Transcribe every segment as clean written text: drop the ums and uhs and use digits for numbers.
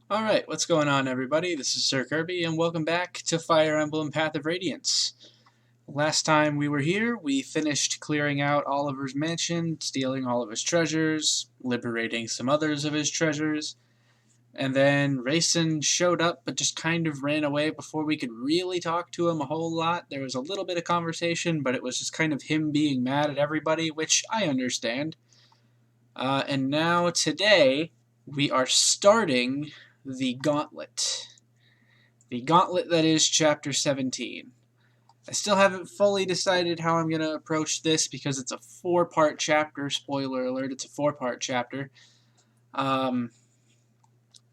Alright, what's going on everybody? This is Sir Kirby and welcome back to Fire Emblem Path of Radiance. Last time we were here, we finished clearing out Oliver's mansion, stealing all of his treasures, liberating some others of his treasures, and then Rayson showed up but just kind of ran away before we could really talk to him a whole lot. There was a little bit of conversation, but it was just kind of him being mad at everybody, which I understand. And now today, we are starting the gauntlet. The gauntlet that is Chapter 17. I still haven't fully decided how I'm going to approach this because it's a 4-part chapter. Spoiler alert, it's a 4-part chapter. But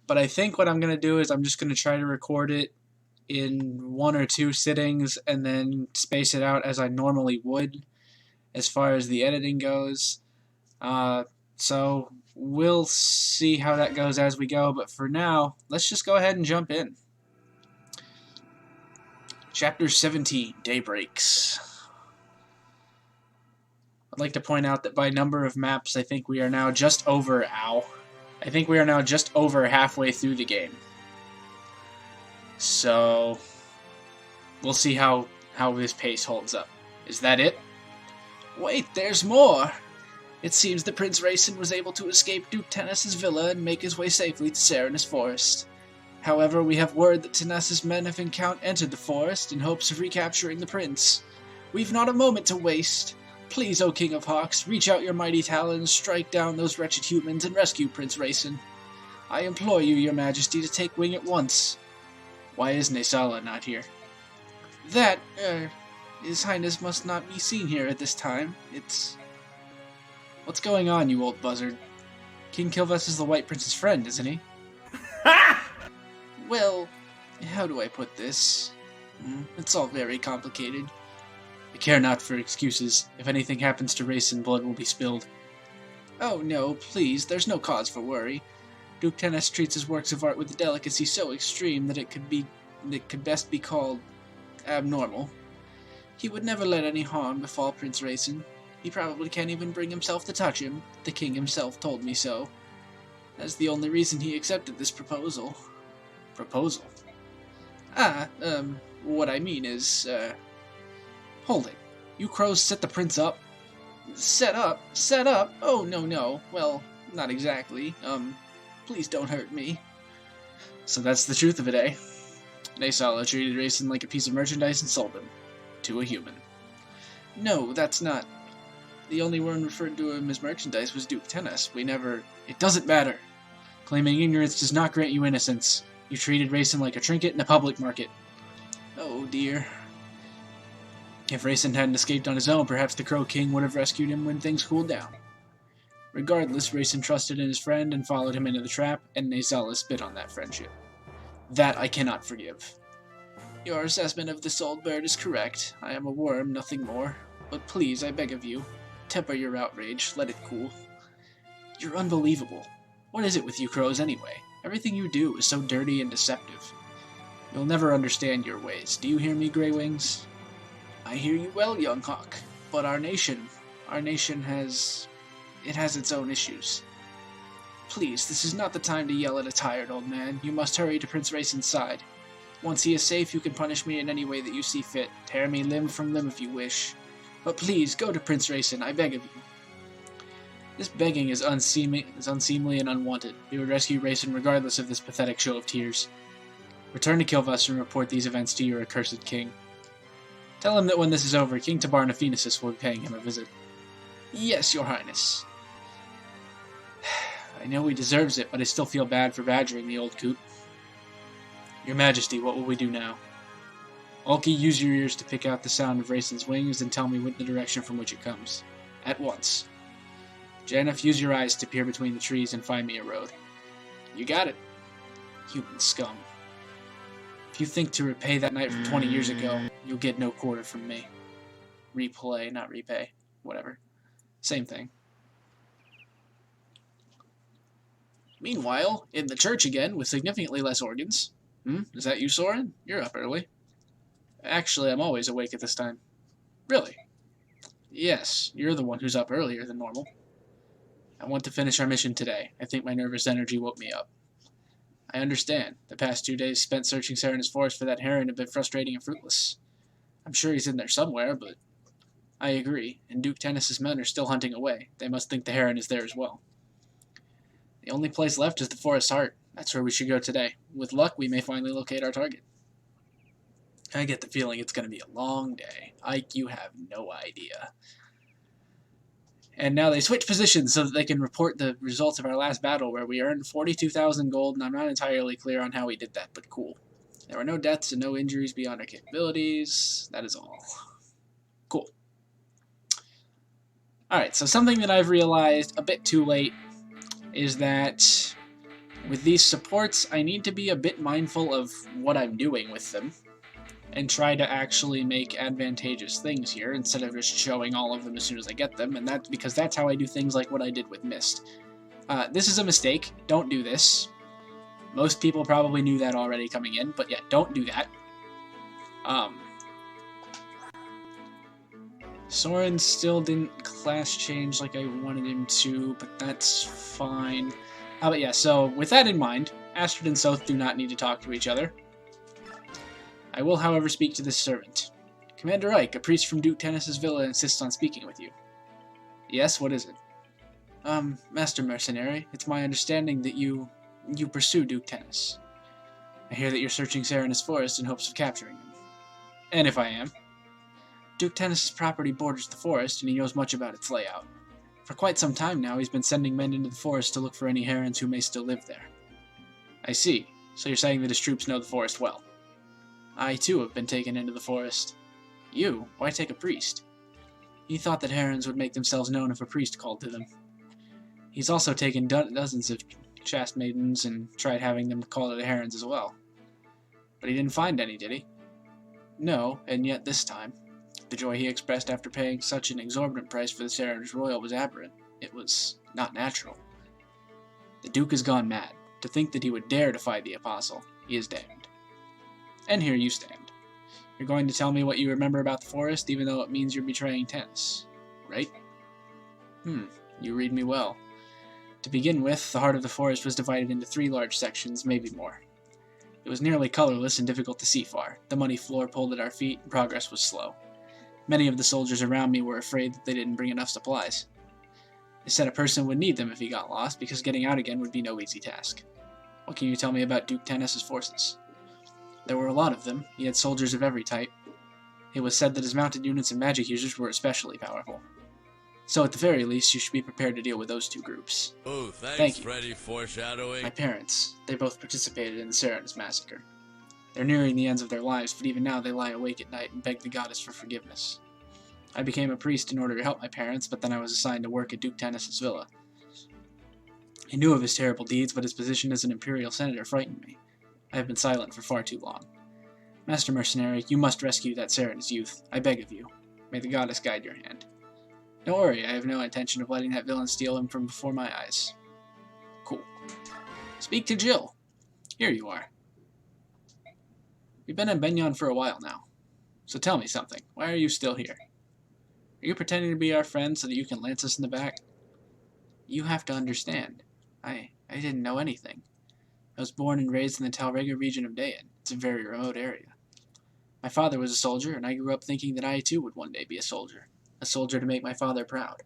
I think what I'm going to do is I'm just going to try to record it in 1 or 2 sittings and then space it out as I normally would as far as the editing goes. So we'll see how that goes as we go, but for now, let's just go ahead and jump in. Chapter 17, Daybreaks. I'd like to point out that by number of maps, I think we are now just over, I think we are now just over halfway through the game. So, we'll see how this pace holds up. Is that it? Wait, there's more! It seems that Prince Rayson was able to escape Duke Tennis's villa and make his way safely to Serenus Forest. However, we have word that Tennis's men have entered the forest in hopes of recapturing the prince. We've not a moment to waste. Please, O King of Hawks, reach out your mighty talons, strike down those wretched humans, and rescue Prince Rayson. I implore you, your majesty, to take wing at once. Why is Nesala not here? That, His Highness must not be seen here at this time. What's going on, you old buzzard? King Kilvas is the White Prince's friend, isn't he? Well, how do I put this? It's all very complicated. I care not for excuses. If anything happens to Rayson, blood will be spilled. Oh no, please, there's no cause for worry. Duke Tennis treats his works of art with a delicacy so extreme that it could best be called abnormal. He would never let any harm befall Prince Rayson. He probably can't even bring himself to touch him. The king himself told me so. That's the only reason he accepted this proposal. Proposal? What I mean is, hold it. You crows set the prince up? Set up? Set up? Oh, no. Well, not exactly. Please don't hurt me. So that's the truth of it, eh? Nesala treated Rayson like a piece of merchandise and sold him. To a human. No, that's not. The only one referred to him as merchandise was Duke Tennis. It doesn't matter. Claiming ignorance does not grant you innocence. You treated Rayson like a trinket in a public market. Oh dear. If Rayson hadn't escaped on his own, perhaps the Crow King would have rescued him when things cooled down. Regardless, Rayson trusted in his friend and followed him into the trap, and Nesala spit on that friendship. That I cannot forgive. Your assessment of this old bird is correct. I am a worm, nothing more. But please, I beg of you, temper your outrage, let it cool. You're unbelievable. What is it with you crows anyway? Everything you do is so dirty and deceptive. You'll never understand your ways. Do you hear me, Grey Wings? I hear you well, young hawk. But our nation has its own issues. Please, this is not the time to yell at a tired old man. You must hurry to Prince Rayson's side. Once he is safe, you can punish me in any way that you see fit. Tear me limb from limb if you wish. But please, go to Prince Rayson, I beg of you. This begging is unseemly and unwanted. We would rescue Rayson regardless of this pathetic show of tears. Return to Kilvas and report these events to your accursed king. Tell him that when this is over, King Tabar Nephenesis will be paying him a visit. Yes, your highness. I know he deserves it, but I still feel bad for badgering the old coot. Your Majesty, what will we do now? Ulki, use your ears to pick out the sound of Rayson's wings and tell me the direction from which it comes. At once. Janeth, use your eyes to peer between the trees and find me a road. You got it. Human scum. If you think to repay that night from 20 years ago, you'll get no quarter from me. Replay, not repay. Whatever. Same thing. Meanwhile, in the church again, with significantly less organs. Is that you, Soren? You're up early. Actually, I'm always awake at this time. Really? Yes, you're the one who's up earlier than normal. I want to finish our mission today. I think my nervous energy woke me up. I understand. The past 2 days spent searching Serenus Forest for that heron have been frustrating and fruitless. I'm sure he's in there somewhere, but I agree, and Duke Tennis's men are still hunting away. They must think the heron is there as well. The only place left is the forest's heart. That's where we should go today. With luck, we may finally locate our target. I get the feeling it's going to be a long day. Ike, you have no idea. And now they switch positions so that they can report the results of our last battle, where we earned 42,000 gold, and I'm not entirely clear on how we did that, but cool. There were no deaths and no injuries beyond our capabilities. That is all. Cool. Alright, so something that I've realized a bit too late is that with these supports, I need to be a bit mindful of what I'm doing with them and try to actually make advantageous things here instead of just showing all of them as soon as I get them, and that's because that's how I do things like what I did with Mist. This is a mistake. Don't do this. Most people probably knew that already coming in, but yeah, don't do that. Soren still didn't class change like I wanted him to, but that's fine. But yeah, so with that in mind, Astrid and Soth do not need to talk to each other. I will, however, speak to this servant. Commander Ike, a priest from Duke Tennis's villa, insists on speaking with you. Yes, what is it? Master Mercenary, it's my understanding that you pursue Duke Tennis. I hear that you're searching Serenus Forest in hopes of capturing him. And if I am. Duke Tennis's property borders the forest, and he knows much about its layout. For quite some time now, he's been sending men into the forest to look for any herons who may still live there. I see. So you're saying that his troops know the forest well. I, too, have been taken into the forest. You? Why take a priest? He thought that herons would make themselves known if a priest called to them. He's also taken dozens of chaste maidens and tried having them call to the herons as well. But he didn't find any, did he? No, and yet this time. The joy he expressed after paying such an exorbitant price for the Serenus Royal was aberrant. It was not natural. The Duke has gone mad. To think that he would dare defy the Apostle, he is damned. And here you stand. You're going to tell me what you remember about the forest, even though it means you're betraying Tennis, right? You read me well. To begin with, the heart of the forest was divided into 3 large sections, maybe more. It was nearly colorless and difficult to see far. The muddy floor pulled at our feet, and progress was slow. Many of the soldiers around me were afraid that they didn't bring enough supplies. They said a person would need them if he got lost, because getting out again would be no easy task. What can you tell me about Duke Tennis's forces? There were a lot of them. He had soldiers of every type. It was said that his mounted units and magic users were especially powerful. So at the very least, you should be prepared to deal with those 2 groups. Oh, thanks, Thank you. Freddy foreshadowing. My parents, they both participated in the Serenus massacre. They're nearing the ends of their lives, but even now they lie awake at night and beg the goddess for forgiveness. I became a priest in order to help my parents, but then I was assigned to work at Duke Tennis's villa. I knew of his terrible deeds, but his position as an imperial senator frightened me. I have been silent for far too long. Master Mercenary, you must rescue that Serenus youth. I beg of you. May the goddess guide your hand. Don't worry, I have no intention of letting that villain steal him from before my eyes. Cool. Speak to Jill. Here you are. We've been in Benyon for a while now. So tell me something. Why are you still here? Are you pretending to be our friend so that you can lance us in the back? You have to understand. I didn't know anything. I was born and raised in the Talrega region of Dayan. It's a very remote area. My father was a soldier, and I grew up thinking that I too would one day be a soldier to make my father proud.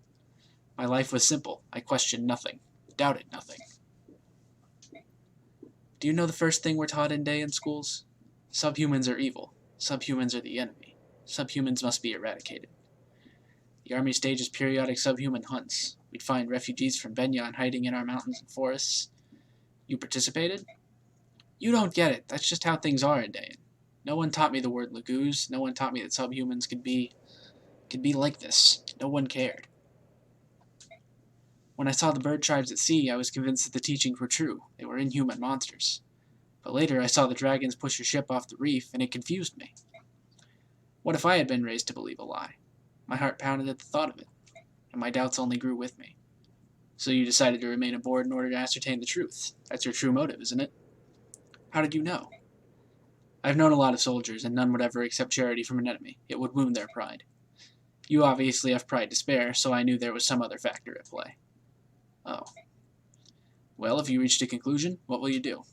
My life was simple. I questioned nothing, doubted nothing. Do you know the first thing we're taught in Dayan schools? Subhumans are evil. Subhumans are the enemy. Subhumans must be eradicated. The army stages periodic subhuman hunts. We'd find refugees from Benyon hiding in our mountains and forests. You participated? You don't get it. That's just how things are in Dayan. No one taught me the word Laguz. No one taught me that subhumans could be like this. No one cared. When I saw the bird tribes at sea, I was convinced that the teachings were true. They were inhuman monsters. But later I saw the dragons push a ship off the reef, and it confused me. What if I had been raised to believe a lie? My heart pounded at the thought of it, and my doubts only grew with me. So you decided to remain aboard in order to ascertain the truth. That's your true motive, isn't it? How did you know? I've known a lot of soldiers, and none would ever accept charity from an enemy. It would wound their pride. You obviously have pride to spare, so I knew there was some other factor at play. Oh. Well, if you reached a conclusion, what will you do?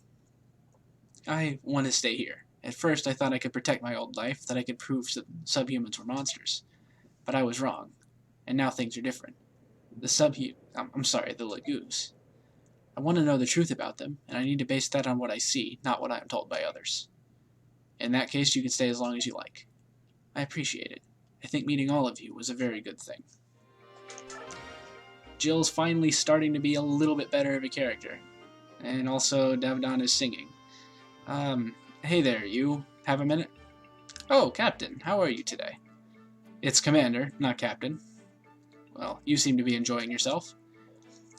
I want to stay here. At first, I thought I could protect my old life, that I could prove subhumans were monsters. But I was wrong. And now things are different. I'm sorry, the Lagoos. I want to know the truth about them, and I need to base that on what I see, not what I am told by others. In that case, you can stay as long as you like. I appreciate it. I think meeting all of you was a very good thing. Jill's finally starting to be a little bit better of a character. And also, Devdon is singing. Hey there, you. Have a minute? Oh, Captain, how are you today? It's Commander, not Captain. Well, you seem to be enjoying yourself.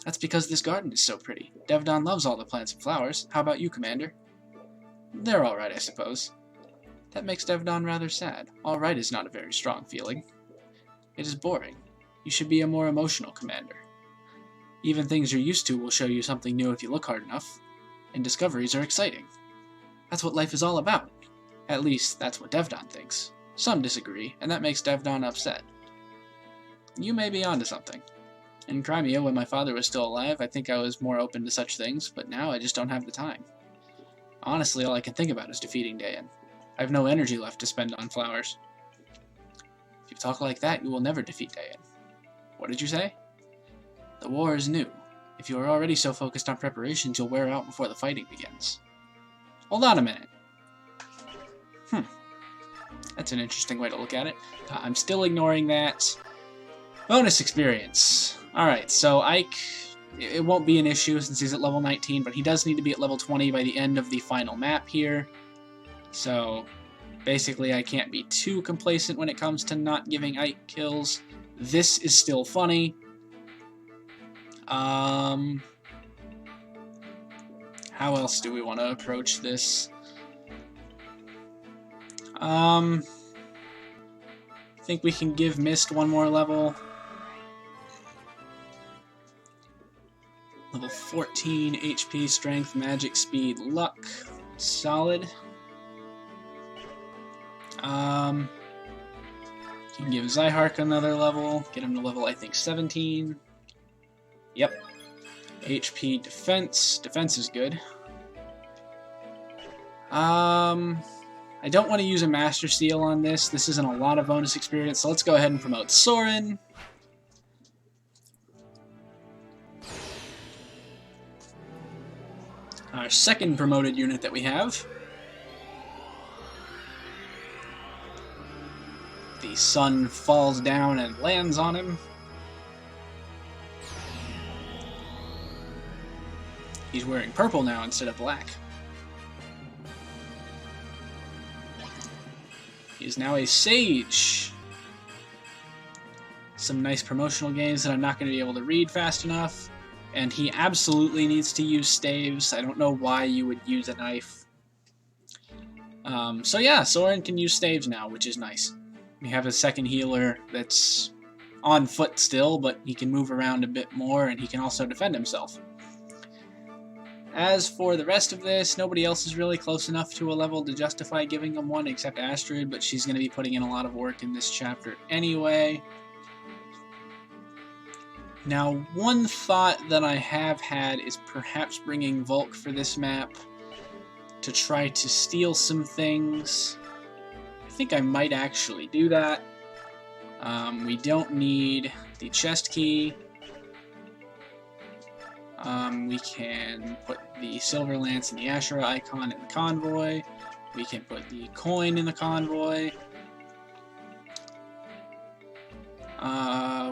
That's because this garden is so pretty. Devdon loves all the plants and flowers. How about you, Commander? They're alright, I suppose. That makes Devdon rather sad. Alright is not a very strong feeling. It is boring. You should be a more emotional commander. Even things you're used to will show you something new if you look hard enough. And discoveries are exciting. That's what life is all about. At least, that's what Devdon thinks. Some disagree, and that makes Devdon upset. You may be onto something. In Crimea, when my father was still alive, I think I was more open to such things, but now I just don't have the time. Honestly, all I can think about is defeating Dayan. I have no energy left to spend on flowers. If you talk like that, you will never defeat Dayan. What did you say? The war is new. If you are already so focused on preparations, you'll wear out before the fighting begins. Hold on a minute. That's an interesting way to look at it. I'm still ignoring that. Bonus experience. Alright, so Ike, it won't be an issue since he's at level 19, but he does need to be at level 20 by the end of the final map here. So, basically I can't be too complacent when it comes to not giving Ike kills. This is still funny. How else do we want to approach this? I think we can give Mist one more level. Level 14, HP, Strength, Magic, Speed, Luck. Solid. Can give Zyhark another level. Get him to level, I think, 17. Yep. HP, Defense. Defense is good. I don't want to use a Master Seal on this. This isn't a lot of bonus experience, so let's go ahead and promote Soren. Our second promoted unit that we have. The sun falls down and lands on him. He's wearing purple now instead of black. He is now a sage. Some nice promotional games that I'm not going to be able to read fast enough. And he absolutely needs to use staves. I don't know why you would use a knife. So yeah, Soren can use staves now, which is nice. We have a second healer that's on foot still, but he can move around a bit more, and he can also defend himself. As for the rest of this, nobody else is really close enough to a level to justify giving them one except Astrid, but she's going to be putting in a lot of work in this chapter anyway. Now, one thought that I have had is perhaps bringing Volk for this map to try to steal some things. I think I might actually do that. We don't need the chest key. We can put the Silver Lance and the Asherah icon in the convoy. We can put the coin in the convoy.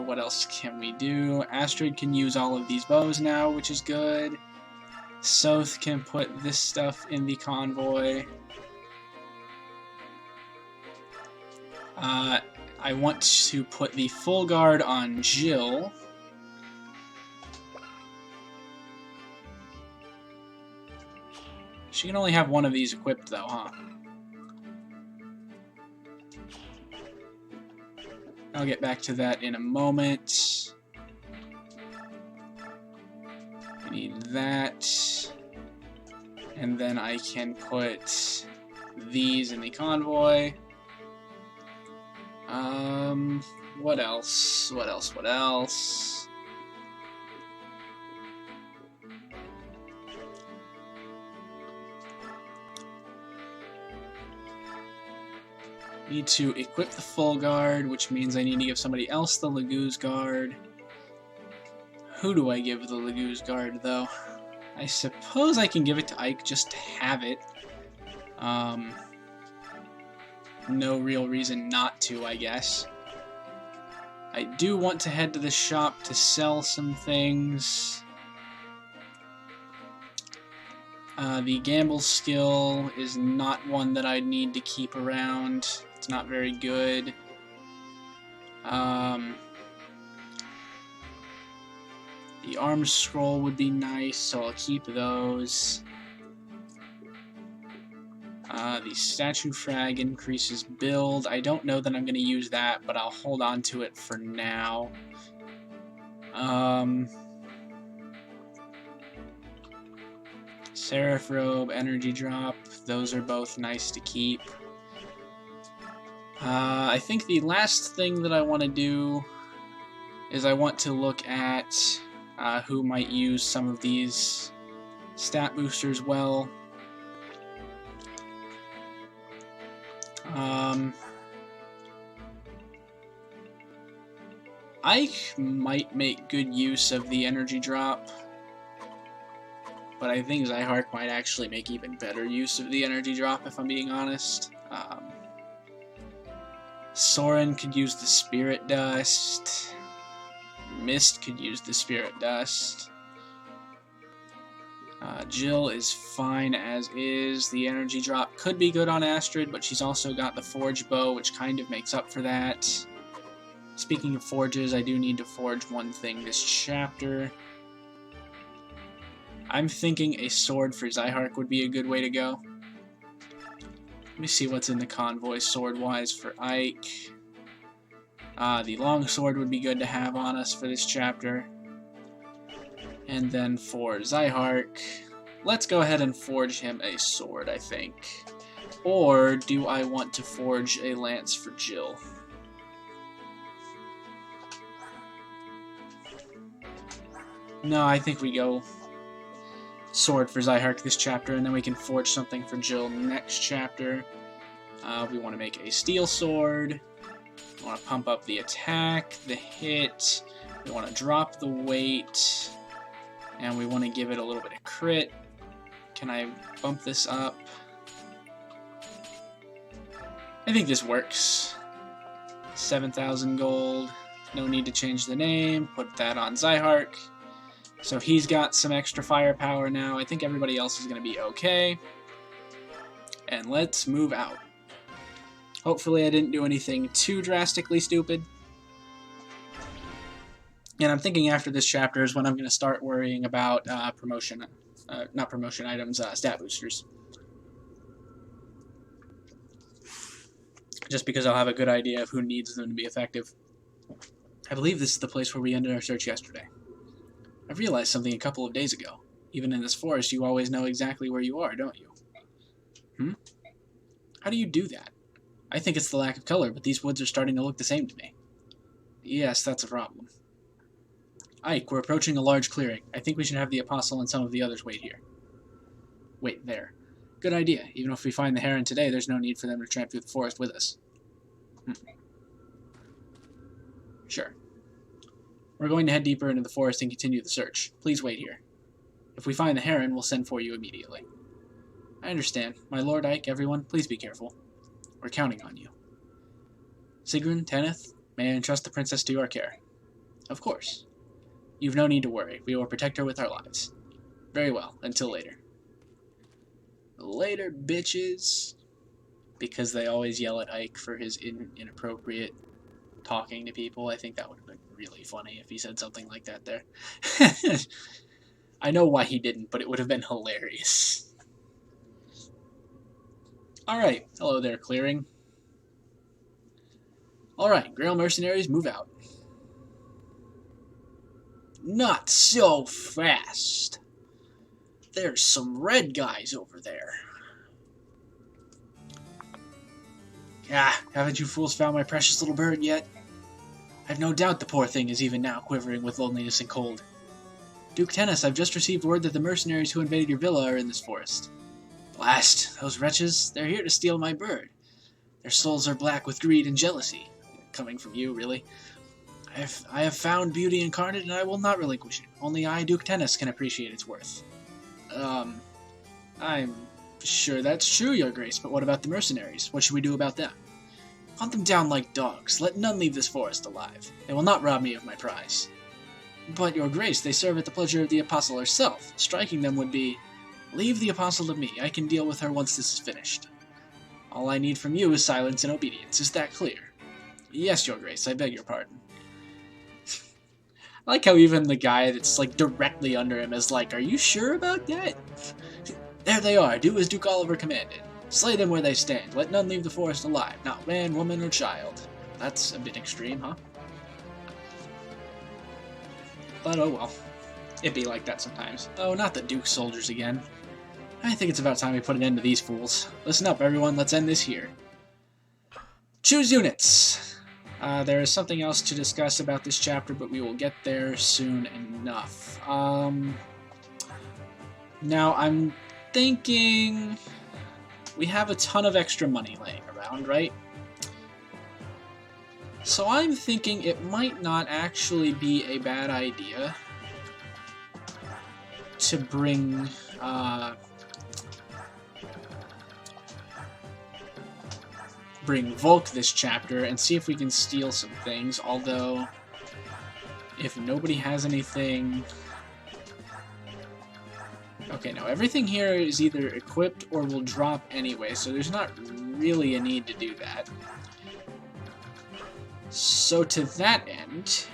What else can we do? Astrid can use all of these bows now, which is good. Soth can put this stuff in the convoy. I want to put the full guard on Jill. She can only have one of these equipped though, huh? I'll get back to that in a moment. We need that. And then I can put these in the convoy. What else? What else? What else? Need to equip the full guard, which means I need to give somebody else the Laguz guard. Who do I give the Laguz guard, though? I suppose I can give it to Ike just to have it. No real reason not to, I guess. I do want to head to the shop to sell some things. The gamble skill is not one that I need to keep around. It's not very good. The arm scroll would be nice, so I'll keep those. The statue frag increases build. I don't know that I'm going to use that, but I'll hold on to it for now. Seraph robe, energy drop, those are both nice to keep. I think the last thing that I want to do is I want to look at who might use some of these stat boosters well. Ike might make good use of the energy drop, but I think Zyhark might actually make even better use of the energy drop, if I'm being honest. Soren could use the spirit dust. Mist could use the spirit dust. Jill is fine as is. The energy drop could be good on Astrid, but she's also got the forge bow, which kind of makes up for that. Speaking of forges, I do need to forge one thing this chapter. I'm thinking a sword for Zyhark would be a good way to go. Let me see what's in the convoy sword-wise for Ike. The long sword would be good to have on us for this chapter. And then for Zyhark, let's go ahead and forge him a sword, I think. Or do I want to forge a lance for Jill? No, I think we go sword for Zyhark this chapter, and then we can forge something for Jill next chapter. We want to make a steel sword. We want to pump up the attack, the hit. We want to drop the weight. And we want to give it a little bit of crit. Can I bump this up? I think this works. 7,000 gold. No need to change the name. Put that on Zyhark. So he's got some extra firepower now. I think everybody else is going to be okay. And let's move out. Hopefully I didn't do anything too drastically stupid. And I'm thinking after this chapter is when I'm going to start worrying about not promotion items, stat boosters. Just because I'll have a good idea of who needs them to be effective. I believe this is the place where we ended our search yesterday. I've realized something a couple of days ago. Even in this forest, you always know exactly where you are, don't you? How do you do that? I think it's the lack of color, but these woods are starting to look the same to me. Yes, that's a problem. Ike, we're approaching a large clearing. I think we should have the Apostle and some of the others wait here. Wait there. Good idea. Even if we find the heron today, there's no need for them to tramp through the forest with us. Sure. We're going to head deeper into the forest and continue the search. Please wait here. If we find the heron, we'll send for you immediately. I understand. My Lord Ike, everyone, please be careful. We're counting on you. Sigrun, Tanith, may I entrust the princess to your care? Of course. You've no need to worry. We will protect her with our lives. Very well. Until later. Later, bitches. Because they always yell at Ike for his inappropriate talking to people. I think that would have been really funny if he said something like that there. I know why he didn't, but it would have been hilarious. Alright. Hello there, clearing. Alright, Grail mercenaries, move out. Not so fast. There's some red guys over there. Ah, haven't you fools found my precious little bird yet? I've no doubt the poor thing is even now quivering with loneliness and cold. Duke Tennis, I've just received word that the mercenaries who invaded your villa are in this forest. Blast, those wretches, they're here to steal my bird. Their souls are black with greed and jealousy. Coming from you, really. I have found beauty incarnate, and I will not relinquish it. Only I, Duke Tennis, can appreciate its worth. I'm sure that's true, Your Grace, but what about the mercenaries? What should we do about them? Hunt them down like dogs. Let none leave this forest alive. They will not rob me of my prize. But, Your Grace, they serve at the pleasure of the Apostle herself. Striking them would be... Leave the Apostle to me. I can deal with her once this is finished. All I need from you is silence and obedience. Is that clear? Yes, Your Grace, I beg your pardon. I like how even the guy that's, like, directly under him is like, are you sure about that? There they are. Do as Duke Oliver commanded. Slay them where they stand. Let none leave the forest alive. Not man, woman, or child. That's a bit extreme, huh? But oh well. It'd be like that sometimes. Oh, not the Duke's soldiers again. I think it's about time we put an end to these fools. Listen up, everyone. Let's end this here. Choose units. There is something else to discuss about this chapter, but we will get there soon enough. Now, I'm thinking... We have a ton of extra money laying around, right? So I'm thinking it might not actually be a bad idea to bring... bring Volk this chapter and see if we can steal some things, although if nobody has anything... Okay, no, everything here is either equipped or will drop anyway, so there's not really a need to do that. So to that end...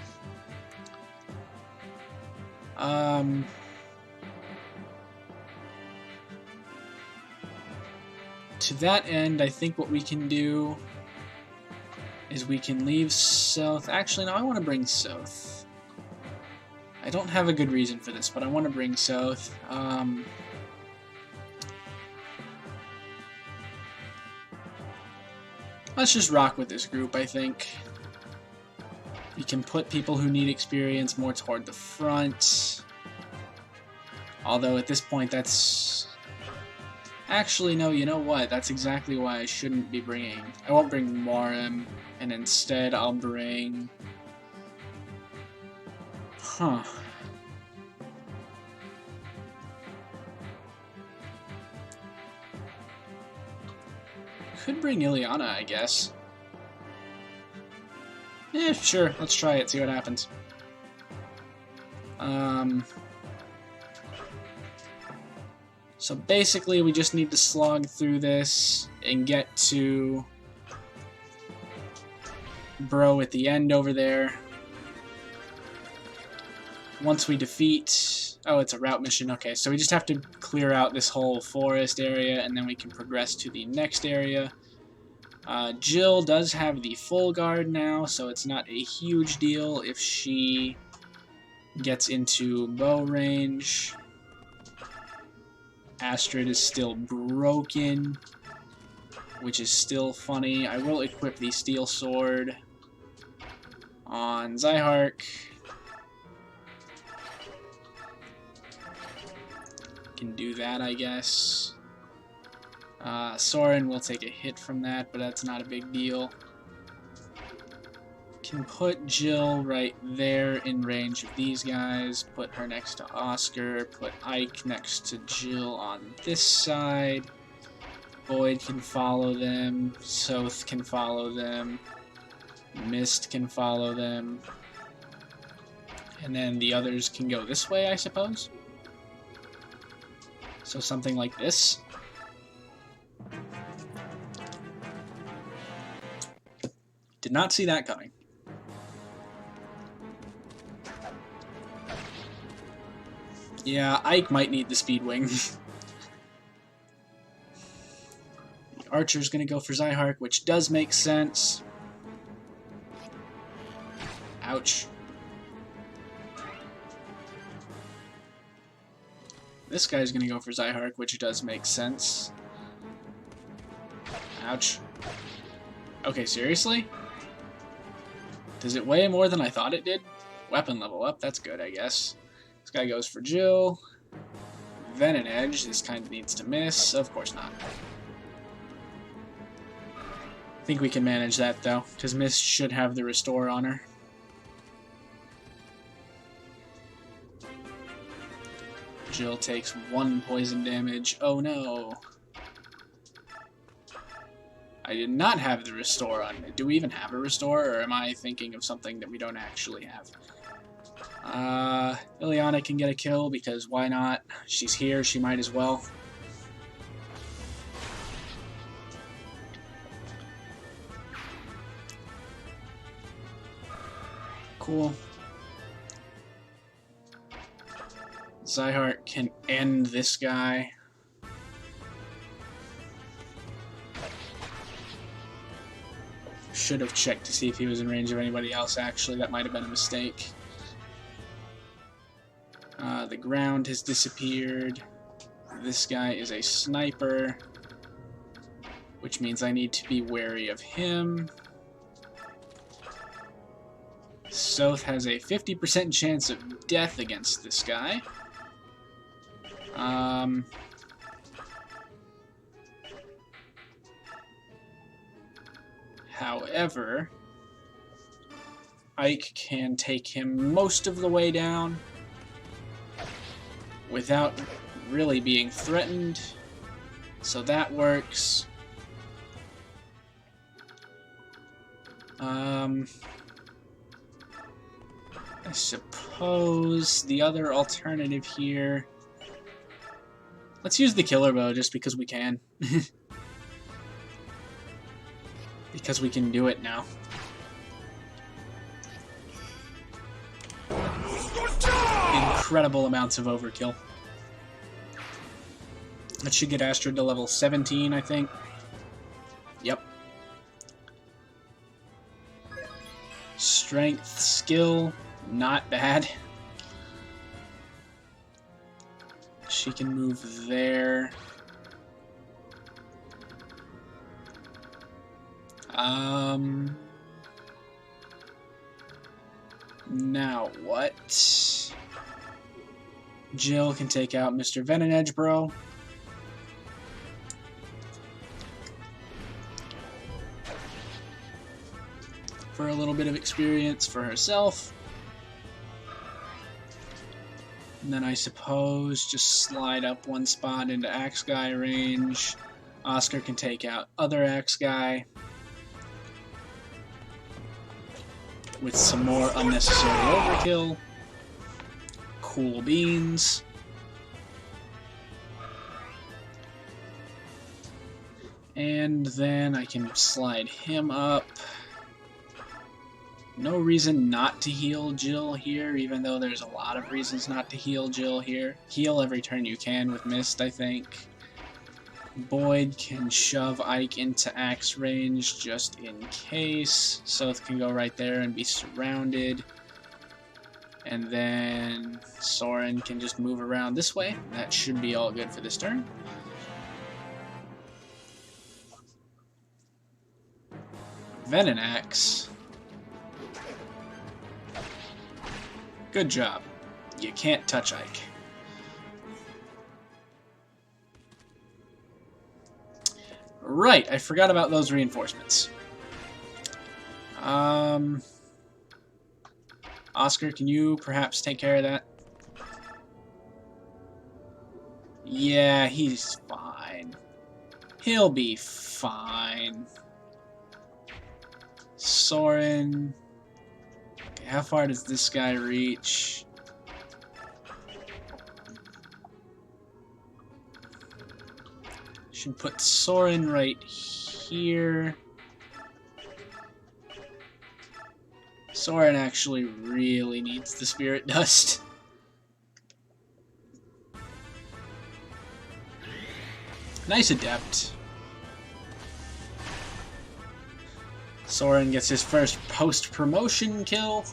To that end, I think what we can do is we can leave south. Actually, no, I want to bring south. I don't have a good reason for this, but I want to bring south. Let's just rock with this group, I think. We can put people who need experience more toward the front. Although at this point, that's... Actually, no, you know what? That's exactly why I shouldn't be bringing... I won't bring Morim, and instead I'll bring... Huh. Could bring Ileana, I guess. Yeah, sure. Let's try it, see what happens. So basically, we just need to slog through this and get to Bro at the end over there. Once we defeat... Oh, it's a route mission. Okay, so we just have to clear out this whole forest area, and then we can progress to the next area. Jill does have the full guard now, so it's not a huge deal if she gets into bow range. Astrid is still broken, which is still funny. I will equip the steel sword on Zyhark. Can do that, I guess. Soren will take a hit from that, but that's not a big deal. Can put Jill right there in range of these guys, put her next to Oscar, put Ike next to Jill on this side. Boyd can follow them, Soth can follow them, Mist can follow them, and then the others can go this way, I suppose? So something like this. Did not see that coming. Yeah, Ike might need the speed wing. The Archer's gonna go for Zyhark, which does make sense. Ouch. This guy's gonna go for Zyhark, which does make sense. Ouch. Okay, seriously? Does it weigh more than I thought it did? Weapon level up, that's good, I guess. This guy goes for Jill. Then an edge, this kind of needs to miss. Of course not. I think we can manage that, though, because Mist should have the restore on her. Jill takes 1 poison damage. Oh no. I did not have the restore on it. Do we even have a restore, or am I thinking of something that we don't actually have? Ileana can get a kill, because why not? She's here, she might as well. Cool. Zyhart can end this guy. Should have checked to see if he was in range of anybody else, actually. That might have been a mistake. The ground has disappeared. This guy is a sniper, which means I need to be wary of him. Soth has a 50% chance of death against this guy. However, Ike can take him most of the way down without really being threatened, so that works. I suppose the other alternative here... Let's use the killer bow just because we can. Because we can do it now. Incredible amounts of overkill. That should get Astrid to level 17, I think. Yep. Strength, skill, not bad. She can move there. Now what? Jill can take out Mr. Venonedge, bro. For a little bit of experience for herself. And then I suppose just slide up 1 spot into Axe Guy range. Oscar can take out other Axe Guy. With some more unnecessary overkill. Cool beans. And then I can slide him up. No reason not to heal Jill here, even though there's a lot of reasons not to heal Jill here. Heal every turn you can with Mist, I think. Boyd can shove Ike into axe range just in case. Soth can go right there and be surrounded. And then Soren can just move around this way. That should be all good for this turn. Venonax. Good job. You can't touch Ike. Right, I forgot about those reinforcements. Oscar, can you perhaps take care of that? Yeah, he's fine. He'll be fine. Soren. Okay, how far does this guy reach? Should put Soren right here. Soren actually really needs the Spirit Dust. Nice Adept. Soren gets his first post-promotion kill.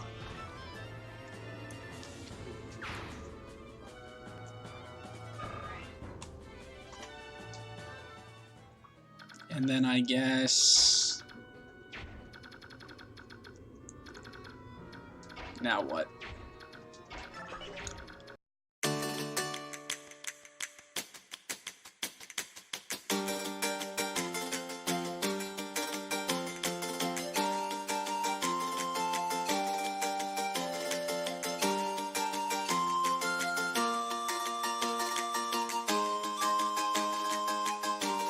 And then I guess... Now what?